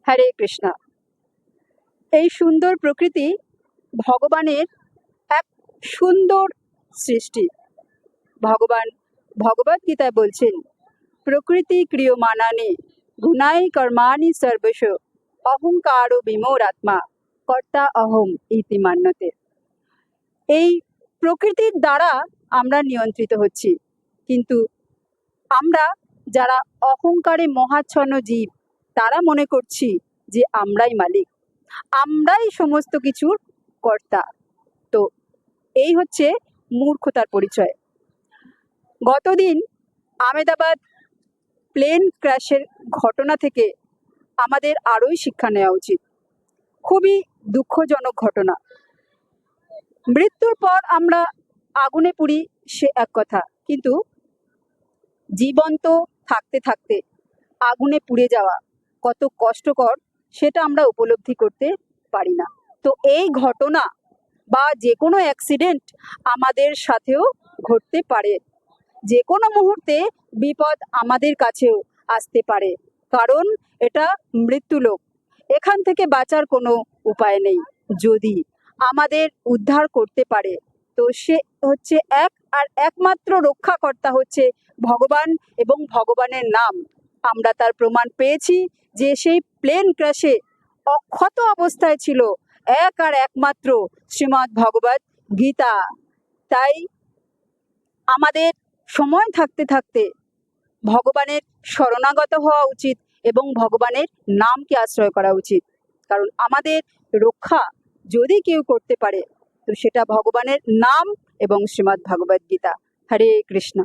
হরে কৃষ্ণ। এই সুন্দর প্রকৃতি ভগবানের এক সুন্দর সৃষ্টি। ভগবান ভগবদ গীতায় বলছেন, প্রকৃতি ক্রিয়মাণানি গুণাই কর্মাণি সর্বশ অহংকারো বিমোরাত্মা কর্তা অহম ইতি মান্যতে। এই প্রকৃতির দ্বারা আমরা নিয়ন্ত্রিত হচ্ছি, কিন্তু আমরা যারা অহংকারে মহাচ্ছন্ন জীব, তারা মনে করছি যে আমরাই মালিক, আমরাই সমস্ত কিছুর কর্তা। তো এই হচ্ছে মূর্খতার পরিচয়। গতদিন আহমেদাবাদ প্লেন ক্র্যাশের ঘটনা থেকে আমাদের আরোই শিক্ষা নেওয়া উচিত। খুবই দুঃখজনক ঘটনা। মৃত্যুর পর আমরা আগুনে পুড়ি, সে এক কথা, কিন্তু জীবন্ত থাকতে থাকতে আগুনে পুড়ে যাওয়া কত কষ্টকর সেটা আমরা উপলব্ধি করতে পারি না। তো এই ঘটনা বা যে কোনো অ্যাক্সিডেন্ট আমাদের সাথেও ঘটতে পারে। যে কোনো মুহূর্তে বিপদ আমাদের কাছেও আসতে পারে, কারণ এটা মৃত্যুলোক। এখান থেকে বাঁচার কোনো উপায় নেই। যদি আমাদের উদ্ধার করতে পারে, তো সে হচ্ছে এক আর একমাত্র রক্ষাকর্তা হচ্ছে ভগবান এবং ভগবানের নাম। আমরা তার প্রমাণ পেয়েছি যে সেই প্লেন ক্র্যাশে অক্ষত অবস্থায় ছিল এক আর একমাত্র শ্রীমদ্ ভগবদ গীতা। তাই আমাদের সময় থাকতে থাকতে ভগবানের শরণাগত হওয়া উচিত এবং ভগবানের নামকে আশ্রয় করা উচিত, কারণ আমাদের রক্ষা যদি কেউ করতে পারে তো সেটা ভগবানের নাম এবং শ্রীমদ্ ভগবদ গীতা। হরে কৃষ্ণ।